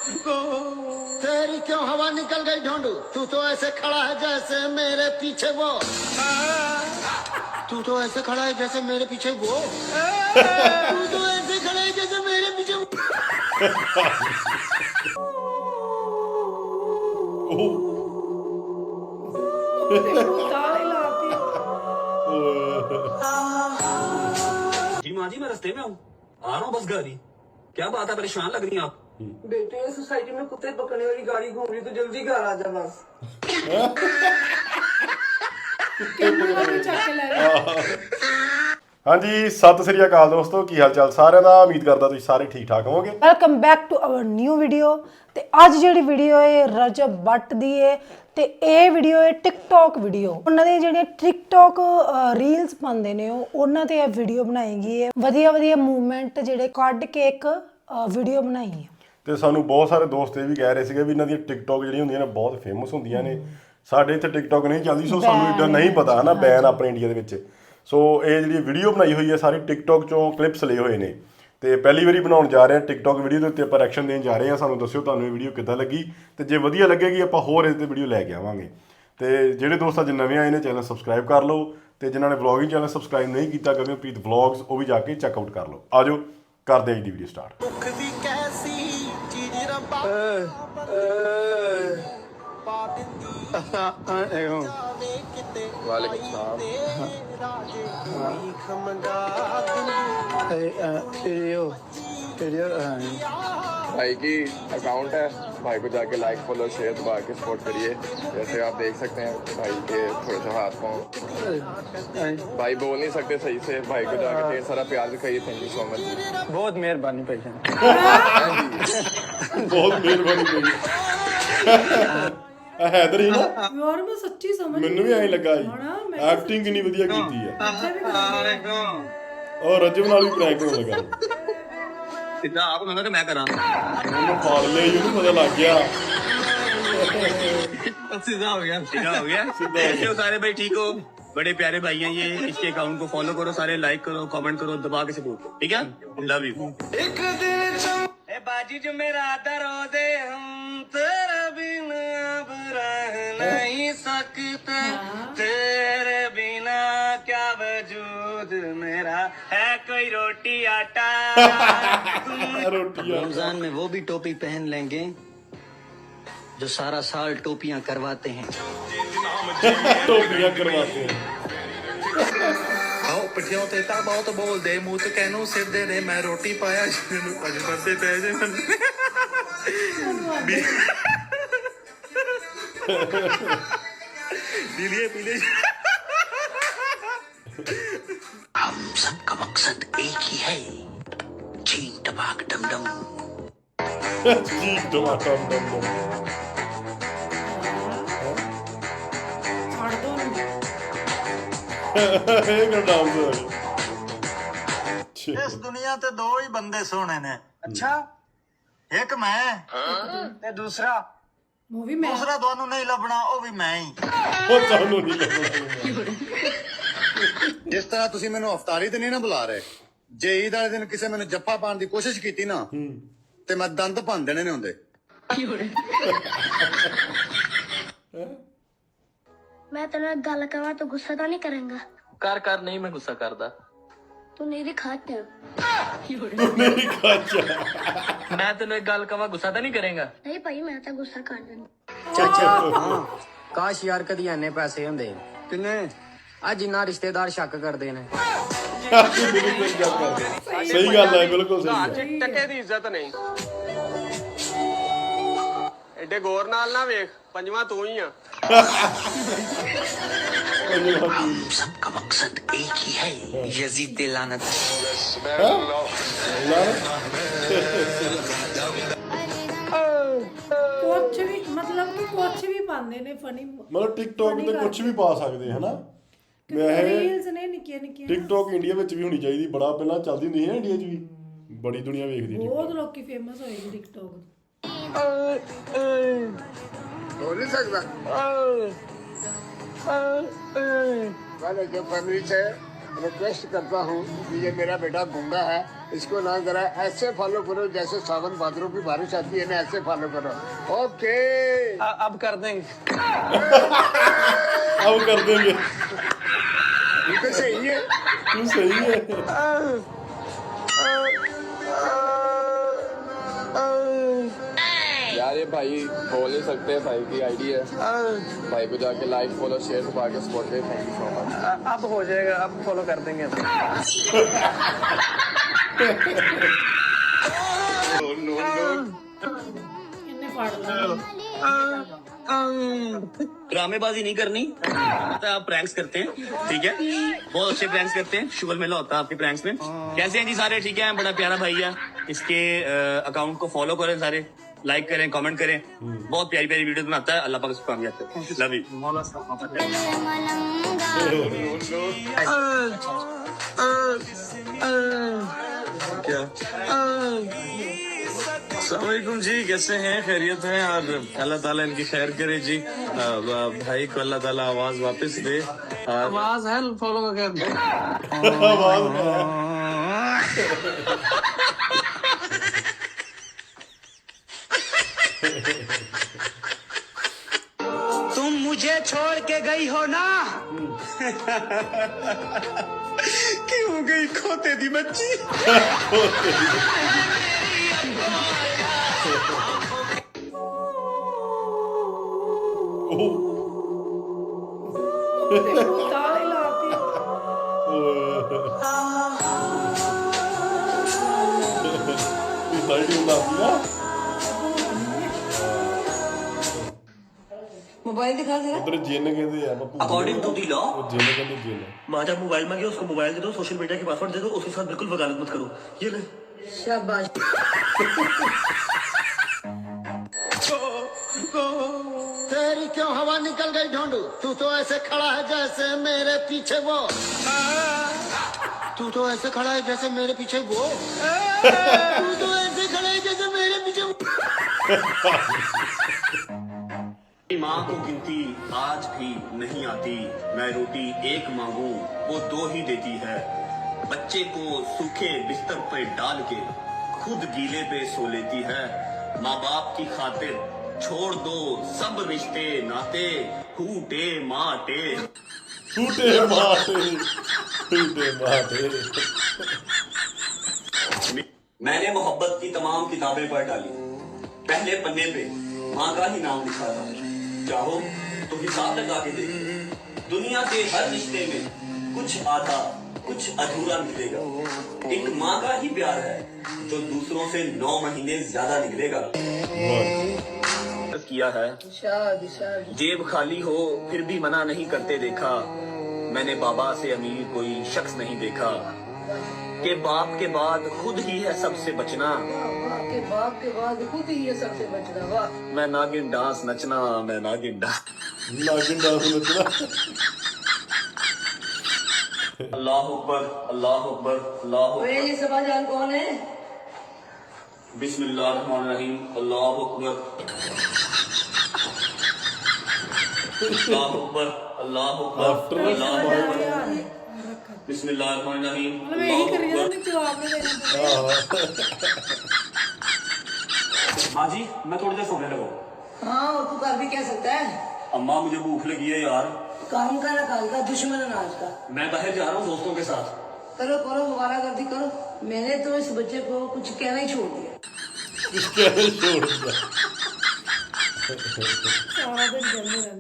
तेरी क्यों हवा निकल गई ढोंडू? तू तो ऐसे खड़ा है जैसे मेरे पीछे वो। तू तो ऐसे खड़ा है जैसे मेरे पीछे वो। तू तो ऐसे खड़ा है जैसे मेरे पीछे वो। जी माँ जी मैं रास्ते में हूँ, आ रहा हूँ बस घर ही। क्या बात है, परेशान लग रही हैं आप? बेटे सोसाइटी में कुत्ते पकड़ने वाली गाड़ी घूम रही, तो जल्दी घर आ जा बस। ਹਾਂਜੀ ਸਤਿ ਸ੍ਰੀ ਅਕਾਲ ਦੋਸਤੋ, ਕੀ ਹਾਲ ਚਾਲ ਸਾਰਿਆਂ ਦਾ। ਉਮੀਦ ਕਰਦਾ ਤੁਸੀਂ ਸਾਰੇ ਠੀਕ ਠਾਕ ਹੋਵੋਗੇ। Welcome back to our new video. ਤੇ ਅੱਜ ਜਿਹੜੀ ਵੀਡੀਓ ਹੈ ਰਜਬ ਬੱਟ ਦੀ ਹੈ ਤੇ ਇਹ ਵੀਡੀਓ ਹੈ ਟਿਕਟੌਕ ਵੀਡੀਓ। ਉਹਨਾਂ ਦੇ ਜਿਹੜੇ ਟਿਕਟੌਕ ਰੀਲਸ ਪਾਉਂਦੇ ਨੇ ਉਹਨਾਂ ਤੇ ਇਹ ਵੀਡੀਓ ਬਣਾਈ ਗਈ ਹੈ। ਵਧੀਆ ਵਧੀਆ ਮੂਵਮੈਂਟ ਜਿਹੜੇ ਕੱਢ ਕੇ ਇੱਕ ਵੀਡੀਓ ਬਣਾਈ ਹੈ। ਤੇ ਸਾਨੂੰ ਬਹੁਤ ਸਾਰੇ ਦੋਸਤ ਇਹ ਵੀ ਕਹਿ ਰਹੇ ਸੀਗੇ ਵੀ ਇਹਨਾਂ ਦੀਆਂ ਟਿਕਟੌਕ ਜਿਹੜੀਆਂ ਹੁੰਦੀਆਂ ਨੇ ਬਹੁਤ ਫੇਮਸ ਹੁੰਦੀਆਂ ਨੇ। ਸਾਡੇ ਇੱਥੇ ਟਿਕਟੌਕ ਨਹੀਂ ਚੱਲਦੀ, ਸੋ ਸਾਨੂੰ ਇੱਦਾਂ ਨਹੀਂ ਪਤਾ ਨਾ ਬੈਨ ਆਪਣੇ ਇੰਡੀਆ ਦੇ ਵਿੱਚ। ਸੋ ਇਹ ਜਿਹੜੀ ਵੀਡੀਓ ਬਣਾਈ ਹੋਈ ਹੈ ਸਾਰੀ ਟਿਕਟੌਕ ਚੋਂ ਕਲਿੱਪਸ ਲਏ ਹੋਏ ਨੇ ਤੇ ਪਹਿਲੀ ਵਾਰੀ ਬਣਾਉਣ ਜਾ ਰਹੇ ਹਾਂ ਟਿਕਟੌਕ ਵੀਡੀਓ ਦੇ ਉੱਤੇ। ਆਪਾਂ ਰਿਐਕਸ਼ਨ ਦੇਣ ਜਾ ਰਹੇ ਹਾਂ। ਸਾਨੂੰ ਦੱਸਿਓ ਤੁਹਾਨੂੰ ਇਹ ਵੀਡੀਓ ਕਿੱਦਾਂ ਲੱਗੀ ਤੇ ਜੇ ਵਧੀਆ ਲੱਗੇਗੀ ਆਪਾਂ ਹੋਰ ਇਸ ਤੇ ਵੀਡੀਓ ਲੈ ਕੇ ਆਵਾਂਗੇ। ਤੇ ਜਿਹੜੇ ਦੋਸਤ ਅੱਜ ਨਵੇਂ ਆਏ ਨੇ ਚੈਨਲ ਸਬਸਕ੍ਰਾਈਬ ਕਰ ਲਓ ਤੇ ਜਿਨ੍ਹਾਂ ਨੇ ਵਲੌਗਿੰਗ ਚੈਨਲ ਸਬਸਕ੍ਰਾਈਬ ਨਹੀਂ ਕੀਤਾ ਗਗਨਪ੍ਰੀਤ ਵਲੌਗਸ ਉਹ ਵੀ ਜਾ ਕੇ ਚੈੱਕਆਊਟ ਕਰ ਲਓ। ਆਜੋ ਕਰਦੇ ਹਾਂ ਜੀ ਵੀਡੀਓ ਸਟਾਰਟ। भाई की अकाउंट है, भाई को जाके लाइक फॉलो शेयर दबा के सपोर्ट करिए। जैसे आप देख सकते हैं भाई के थोड़े से हाथ पाँव, भाई बोल नहीं सकते सही से, भाई को जाके ढेर सारा प्यार दिखाइए। थैंक यू सो मच, बहुत मेहरबानी भाई। बहुत मेहरबानी भाई। हैदर ही ना ਯਾਰ ਮੈਂ ਸੱਚੀ ਸਮਝ ਮੈਨੂੰ ਵੀ ਐਂ ਲੱਗਾ ਜੀ ਐਕਟਿੰਗ ਕਿੰਨੀ ਵਧੀਆ ਕੀਤੀ ਹੈ। ਔਰ ਰਜਬ ਨਾਲ ਵੀ ਪ੍ਰੈਂਕ ਹੋਣ ਲੱਗਾ सीधा आप कहना कि मैं करा ਉਹਨੂੰ ਫਾੜ ਲਿਆ ਜੀ, ਉਹਨੂੰ ਪਤਾ ਲੱਗ ਗਿਆ। सीधा हो गया, सीधा हो गया। कैसे हो सारे भाई, ठीक हो? बड़े प्यारे भाई हैं ये। इसके अकाउंट को फॉलो करो, सारे लाइक करो, कमेंट करो, दबा के सपोर्ट, ठीक है? Love you. एक दिन ए बाजी जो मेरा दरो दे, हम तेरे बिना अब रह नहीं सकते, तेरे बिना क्या वजूद मेरा है, कोई रोटी आटा। रमजान में वो भी टोपी पहन लेंगे जो सारा साल टोपियां करवाते हैं। ਟੋਪੀਆਂ ਕਰਵਾਤੇ हैं। ਆਓ ਪਠਿਓ ਤੇ ਤਾਂ ਬਹੁਤ ਬੋਲਦੇ, ਮੂੰਹ ਤੇ ਕਹਿਨੂੰ ਸਿਰਦੇ ਨੇ, ਮੈਂ ਰੋਟੀ ਪਾਇਆ ਜਿਹਨੂੰ ਅੱਜ ਬੰਦੇ ਪੈ ਜੇ ਪੀਲੀਏ ਪੀਲੇ। हम सबका मकसद एक ही है, चीन टपाक डम डम। ਜੀ ਟਮਾਟਰ ਡਮ ਡਮ। ਛੱਡ ਦੋ ਉਹਨੂੰ। ਇਹ ਗੰਡਾਮ ਸੋ इस दुनिया ते दो ही बंदे सोने ने। अच्छा, एक मैं ते दूसरा ਮੂਵੀ ਮੈਂ दूसरा दोनों नहीं लभना, वो भी मैं ही। ਉਹ ਤੁਹਾਨੂੰ ਨਹੀਂ ਲੱਗਦਾ। ਜਿਸ ਤਰ੍ਹਾਂ ਤੁਸੀਂ ਮੈਨੂੰ ਅਫਤਾਰੀ ਤੇ ਨਹੀਂ ਨਾ ਬੁਲਾ ਰਹੇ, ਜੇ ਈਦ ਵਾਲੇ ਦਿਨ ਕਿਸੇ ਮੈਨੂੰ ਜੱਫਾ ਪਾਉਣ ਦੀ ਕੋਸ਼ਿਸ਼ ਕੀਤੀ ਨਾ ਤੇ ਮੈਂ ਦੰਦ ਭੰਨ ਦੇਣੇ ਨੇ ਹੁੰਦੇ। मैं तेरे गल करा तो गुस्सा तो नहीं करेंगा? कर कर, नहीं मैं गुस्सा करदा। तू नहीं दिखाते ਮੇਰੀ ਖਾਚਾ मैं तेन एक गल कवा, गुस्सा तो नहीं करेगा? नहीं भाई, मैं तो गुस्सा कर देना। ਚਾਚਾ ਹਾਂ ਕਾਸ਼ ਯਾਰ ਕਦੀ ਐਨੇ ਪੈਸੇ ਹੁੰਦੇ। ਕਿੰਨੇ ਆ ਜਿੰਨਾ ਰਿਸ਼ਤੇਦਾਰ ਸ਼ੱਕ ਕਰਦੇ ਨੇ। ਸਹੀ ਗੱਲ ਹੈ, ਬਿਲਕੁਲ ਸਹੀ ਹੈ। टके दी इज्जत नहीं। एडे गौर नाल ना वेख, पंजवा तू ही आ। हम सबका मकसद एक ही है, यजीद लानत। ਕੁਛ ਵੀ ਮਤਲਬ ਕਿ ਕੁਛ ਵੀ ਪਾਉਂਦੇ ਨੇ ਫਨੀ ਮਤਲਬ ਟਿਕਟੌਕ ਤੇ ਕੁਝ ਵੀ ਪਾ ਸਕਦੇ ਹਨਾ। ਵੈਸੇ ਰੀਲਸ ਨੇ ਨਿੱਕੀਆਂ ਨਿੱਕੀਆਂ। ਟਿਕਟੌਕ ਇੰਡੀਆ ਵਿੱਚ ਵੀ ਹੋਣੀ ਚਾਹੀਦੀ। ਬੜਾ ਪਹਿਲਾਂ ਚੱਲਦੀ ਹੁੰਦੀ ਸੀ ਨਾ ਇੰਡੀਆ 'ਚ ਵੀ, ਬੜੀ ਦੁਨੀਆ ਵੇਖਦੀ ਟਿਕਟੌਕ। ਬਹੁਤ ਲੋਕੀ ਫੇਮਸ ਹੋਏ ਨੇ ਟਿਕਟੌਕ। ਹੋ ਨਹੀਂ ਸਕਦਾ। ਵਾਲੇ ਜੋ ਫੈਮਿਲੀ ਚ रिक्वेस्ट करता हूँ कि ये मेरा बेटा गूंगा है, इसको ना जरा ऐसे फॉलो करो जैसे सावन भादरों की बारिश आती है ना, ऐसे फॉलो करो। ओके अब कर देंगे। अब कर देंगे। ये तो सही है। तू सही है। यार ये भाई बोल नहीं सकते, भाई की आईडी है, भाई को जाके लाइक फॉलो शेयर दबा के सपोर्ट करें। Thank you so much. अब हो जाएगा, अब फॉलो कर देंगे। ड्रामेबाजी नहीं करनी, तो आप प्रैंक्स करते हैं, ठीक है, बहुत अच्छे प्रैंक्स करते हैं, शुगर मेला होता है आपके प्रैंक्स में। कैसे हैं जी सारे? ठीक है, बड़ा प्यारा भाई है, इसके अकाउंट को फॉलो करें सारे, लाइक करें, कमेंट करें, बहुत प्यारी प्यारी वीडियो बनाता है। अल्लाह पाक उसको कामयाब करे। Love you. अस्सलामुअलैकुम जी, कैसे हैं? खैरियत है? और अल्लाह ताला इनकी खैर करे जी। भाई को अल्लाह ताला आवाज वापस दे। आवाज है, फॉलो कर। तुम मुझे छोड़ के गई हो ना। क्यों गई खोते दी बच्ची? मोबाइल दिखा जरा। उधर जिन कहते हैं बापू। अकॉर्डिंग टू दी लॉ, जिन कहते जिन। माँ जब मोबाइल मांगे उसको मोबाइल दे दो, सोशल मीडिया के पासवर्ड दे दो, उसके साथ बिल्कुल वकालत मत करो। ये ले। शाबाश। तेरी क्यों हवा निकल गई ढूंढू? तू तो ऐसे खड़ा है जैसे मेरे पीछे वो। तू तो ऐसे खड़ा है जैसे मेरे पीछे वो। तू तो ऐसे खड़ा है जैसे मेरे पीछे वो। माँ को गिनती आज भी नहीं आती, मैं रोटी एक मांगू वो दो ही देती है, बच्चे को सूखे बिस्तर पे डाल के खुद गीले पे सो लेती है, माँ बाप की खातिर छोड़ दो सब रिश्ते नाते, टूटे माटे। टूटे माटे, टूटे माटे। मैंने मोहब्बत की तमाम किताबें पढ़ डाली, पहले पन्ने पे माँ का ही नाम लिखा था, चाहो तो हिसाब लगा के देख, दुनिया के हर रिश्ते में कुछ आधा कुछ अधूरा मिलेगा, एक माँ का ही प्यार है जो दूसरों से 9 महीने ज्यादा निकलेगा। किया है जेब खाली हो फिर भी मना नहीं करते देखा, मैंने बाबा से अमीर कोई शख्स नहीं देखा, के बाप के बाद खुद ही है सबसे बचना, के बाप के बाद खुद ही ये सबसे बचना। वाह। मैं नागिन डांस नचना, मैं नागिन डांस नचना। अल्लाह अकबर, अल्लाह अकबर, अल्लाह अकबर। ये सबाजान कौन है? बिस्मिल्लाहिर्रहमानिर्रहीम, अल्लाह अकबर, अल्लाह अकबर, अल्लाह अकबर, अल्लाह अकबर, बिस्मिल्लाहिर्रहमानिर्रहीम, अल्लाह अकबर। माँ जी मैं थोड़ी देर सोने लगा। हाँ तू कर भी कह सकता है। अम्मा मुझे भूख लगी है यार। काम का ना काल का दुश्मन अनाज का। मैं बाहर जा रहा हूँ दोस्तों के साथ। करो करो मुबारक गर्दी करो। मैंने तो इस बच्चे को कुछ कहना ही छोड़ दिया।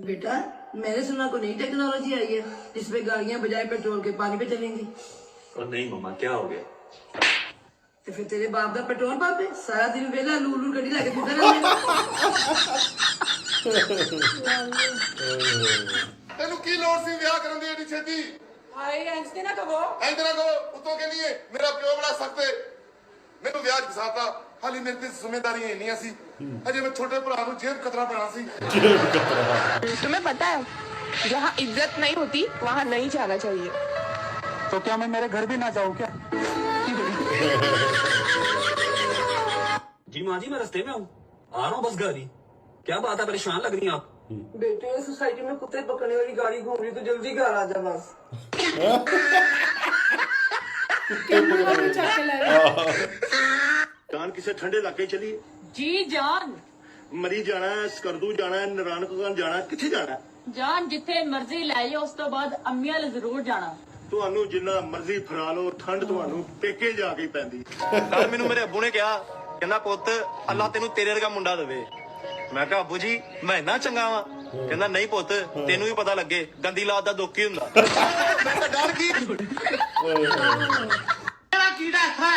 बेटा मैंने सुना को नई टेक्नोलॉजी आई है जिसपे गाड़ियां बजाय पेट्रोल के पानी पे चलेंगी। और नहीं मम्मा क्या हो गया? तो फिर तेरे बाप का पेट्रोल पंप है, सारा दिन वेला लूलू गड्डी लाके फिरदा रहंदा। ਤੈਨੂੰ ਕੀ ਲੋੜ ਸੀ ਵਿਆਹ ਕਰਨ ਦੀ ਏਡੀ ਛੇਤੀ? ਹਾਏ ਇੰਜ ਤੇ ਨਾ ਕਹੋ। ਇੰਜ ਨਾ ਕਹੋ, ਉੱਤੋਂ ਕਹਿੰਦੀ ਏ ਮੇਰਾ ਪਿਓ ਬੜਾ ਸਖਤ ਏ, ਮੈਨੂੰ ਵਿਆਹ 'ਚ ਫਸਾਤਾ, ਹਾਲੀ ਮੇਰੇ ਤੇ ਜ਼ਿੰਮੇਵਾਰੀਆਂ ਇੰਨੀਆਂ ਸੀ, ਅਜੇ ਮੈਂ ਛੋਟੇ ਭਰਾ ਨੂੰ ਜੇਬ ਕਤਰਾ ਪੈਣਾ ਸੀ। तुम्हें पता है जहाँ इज्जत नहीं होती वहाँ नहीं जाना चाहिए। तो क्या मैं मेरे घर भी ना जाऊँ क्या? जी माँ जी मैं रास्ते में हूँ, आ रहा हूँ बस घर ही। क्या बात है, परेशान लग रही हैं आप? बेटे सोसाइटी में कुत्ते पकड़ने वाली गाड़ी घूम रही, तो जल्दी घर आ जा बस। जान किसी ठंडे इलाके चलिए जी जान मरी जाना है ਸਕਰਦੂ ਜਾਣਾ ਹੈ ਨਾਰਾयणगढ़ ਜਾਣਾ ਕਿੱਥੇ ਜਾਣਾ ਜਾਨ ਜਿੱਥੇ ਮਰਜ਼ੀ ਲੈ ਜਾਓ ਉਸ ਤੋਂ ਬਾਅਦ ਅੰਮੀ ਵਾਲ ਜ਼ਰੂਰ ਜਾਣਾ ਤੁਹਾਨੂੰ ਜਿੰਨਾ ਮਰਜ਼ੀ ਫਰਾ ਲਓ ਠੰਡ ਤੁਹਾਨੂੰ ਪੇਕੇ ਜਾ ਕੇ ਪੈਂਦੀ ਕੱਲ ਮੈਨੂੰ ਮੇਰੇ ਅੱਬੂ ਨੇ ਕਿਹਾ ਕਹਿੰਦਾ ਪੁੱਤ ਅੱਲਾ ਤੈਨੂੰ ਤੇਰੇ ਵਰਗਾ ਮੁੰਡਾ ਦੇਵੇ ਮੈਂ ਕਿਹਾ ਅੱਬੂ ਜੀ ਮੈਂ ਇੰਨਾ ਚੰਗਾ ਵਾਂ ਕਹਿੰਦਾ ਨਹੀਂ ਪੁੱਤ ਤੈਨੂੰ ਵੀ ਪਤਾ ਲੱਗੇ ਗੰਦੀ ਲਾਤ ਦਾ ਦੁੱਖ ਹੀ ਹੁੰਦਾ ਮੈਂ ਤਾਂ ਡਰ ਗਈ ਕਿਹੜਾ ਕੀੜਾ ਹੈ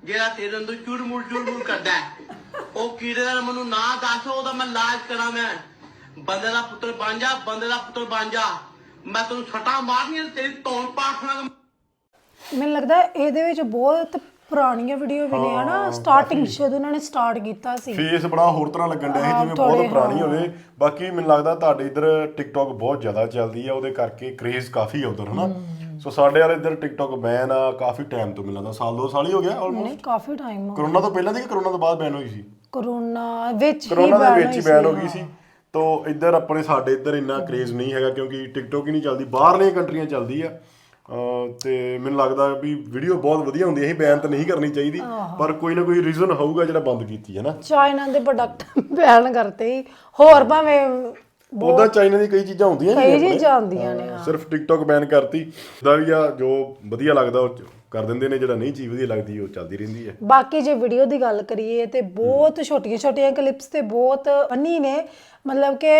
ਜਿਹੜਾ ਤੇਰੇ ਅੰਦਰ ਚੁਰਮੁਰ ਕਰਦਾ ਹੈ ਉਹ ਕੀੜੇ ਦਾ ਮੈਨੂੰ ਨਾ ਦੱਸ ਉਹਦਾ ਮੈਂ ਇਲਾਜ ਕਰਾਂ ਮੈਂ ਬੰਦੇ ਦਾ ਪੁੱਤਰ ਬਣ ਜਾ ਬੰਦੇ ਦਾ ਪੁੱਤਰ ਬਣ ਜਾ ਮੈਂ ਤੈਨੂੰ ਛਟਾ ਮਾਰਨੀ ਤੇਰੀ ਧੌਣ ਪਾਖਣਾ ਮੈਨੂੰ ਲੱਗਦਾ ਇਹਦੇ ਵਿੱਚ ਬਹੁਤ ਪੁਰਾਣੀਆਂ ਵੀਡੀਓ ਵੀ ਨੇ ਹਨਾ ਸਟਾਰਟਿੰਗ ਜਦੋਂ ਉਹਨਾਂ ਨੇ ਸਟਾਰਟ ਕੀਤਾ ਸੀ ਫੇਸ ਬੜਾ ਹੋਰ ਤਰ੍ਹਾਂ ਲੱਗਣ ਡਿਆ ਸੀ ਜਿਵੇਂ ਬਹੁਤ ਪੁਰਾਣੀ ਹੋਵੇ ਬਾਕੀ ਮੈਨੂੰ ਲੱਗਦਾ ਤੁਹਾਡੇ ਇੱਧਰ ਟਿਕਟੌਕ ਬਹੁਤ ਜ਼ਿਆਦਾ ਚੱਲਦੀ ਆ ਉਹਦੇ ਕਰਕੇ ਕ੍ਰੇਜ਼ ਕਾਫੀ ਆ ਉਧਰ ਹਨਾ ਸੋ ਸਾਡੇ ਵਾਲੇ ਇੱਧਰ ਟਿਕਟੌਕ ਬੈਨ ਆ ਕਾਫੀ ਟਾਈਮ ਤੋਂ ਮੈਨੂੰ ਲੱਗਦਾ ਸਾਲ 2 ਸਾਲ ਹੀ ਹੋ ਗਿਆ ਆਲਮੋਸਟ ਨਹੀਂ ਕਾਫੀ ਟਾਈਮ ਹੋ ਕਰੋਨਾ ਤੋਂ ਪਹਿਲਾਂ ਦੀ ਕਿ ਕਰੋਨਾ ਤੋਂ ਬਾਅਦ ਬੈਨ ਹੋਈ ਸੀ ਕਰੋਨਾ ਵਿੱਚ ਹੀ ਬੈਨ ਹੋ ਗਈ ਸੀ ਤੋ ਇੱਧਰ ਆਪਣੇ ਸਾਡੇ ਇੱਧਰ ਇੰਨਾ ਕ੍ਰੇਜ਼ ਨਹੀਂ ਹੈਗਾ ਕਿਉਂਕਿ ਟਿਕਟੌਕ ਹੀ ਨਹੀਂ ਚੱਲਦੀ ਬਾਹਰਲੀਆਂ ਕੰਟਰੀਆਂ ਚੱਲਦੀ ਆ ਤੇ ਮੈਨੂੰ ਲੱਗਦਾ ਵੀ ਵੀਡੀਓ ਬਹੁਤ ਵਧੀਆ ਹੁੰਦੀ ਹੈ ਇਹ ਬੈਨ ਤਾਂ ਨਹੀਂ ਕਰਨੀ ਚਾਹੀਦੀ ਪਰ ਕੋਈ ਨਾ ਕੋਈ ਰੀਜ਼ਨ ਹੋਊਗਾ ਜਿਹੜਾ ਬੰਦ ਕੀਤੀ ਹੈ ਨਾ ਚਾਈਨਾ ਦੇ ਪ੍ਰੋਡਕਟ ਬੈਨ ਕਰਤੇ ਹੋਰ ਭਾਵੇਂ ਉਹਦਾ ਚਾਈਨਾ ਦੀ ਕਈ ਚੀਜ਼ਾਂ ਹੁੰਦੀਆਂ ਕਈ ਚੀਜ਼ਾਂ ਆਉਂਦੀਆਂ ਨੇ ਸਿਰਫ ਟਿਕਟੌਕ ਬੈਨ ਕਰਤੀ ਦਾ ਵੀ ਆ ਜੋ ਵਧੀਆ ਲੱਗਦਾ ਉਹ ਕਰ ਦਿੰਦੇ ਨੇ ਜਿਹੜਾ ਨਹੀਂ ਚੀਜ਼ ਵਧੀਆ ਲੱਗਦੀ ਉਹ ਚੱਲਦੀ ਰਹਿੰਦੀ ਹੈ ਬਾਕੀ ਜੇ ਵੀਡੀਓ ਦੀ ਗੱਲ ਕਰੀਏ ਤੇ ਬਹੁਤ ਛੋਟੀਆਂ ਕਲਿੱਪਸ ਤੇ ਬਹੁਤ ਫਨੀ ਨੇ ਮਤਲਬ ਕਿ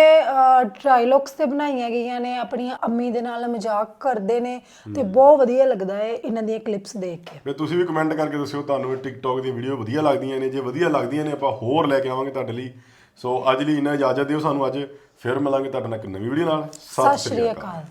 ਡਾਇਲੌਗਸ ਤੇ ਬਣਾਈਆਂ ਗਈਆਂ ਨੇ ਆਪਣੀਆਂ ਅੰਮੀ ਦੇ ਨਾਲ ਮਜ਼ਾਕ ਕਰਦੇ ਨੇ ਤੇ ਬਹੁਤ ਵਧੀਆ ਲੱਗਦਾ ਹੈ ਇਹਨਾਂ ਦੀਆਂ ਕਲਿੱਪਸ ਦੇਖ ਕੇ ਫਿਰ ਤੁਸੀਂ ਵੀ ਕਮੈਂਟ ਕਰਕੇ ਦੱਸਿਓ ਤੁਹਾਨੂੰ ਇਹ ਟਿਕਟੌਕ ਦੀ ਵੀਡੀਓ ਵਧੀਆ ਲੱਗਦੀਆਂ ਨੇ ਜੇ ਵਧੀਆ ਲੱਗਦੀਆਂ ਨੇ ਆਪਾਂ ਹੋਰ ਲੈ ਕੇ ਆਵਾਂਗੇ ਤੁਹਾਡੇ ਲਈ ਸੋ ਅੱਜ ਲਈ ਇਹਨਾਂ ਇਜਾਜ਼ਤ ਦਿਓ ਸਾਨੂੰ ਅੱਜ ਫਿਰ ਮਿਲਾਂਗੇ ਤੁਹਾਡੇ ਨਾਲ ਇੱਕ ਨਵੀਂ ਵੀਡੀਓ ਨਾਲ ਸਤਿ ਸ਼੍ਰੀ ਅਕਾਲ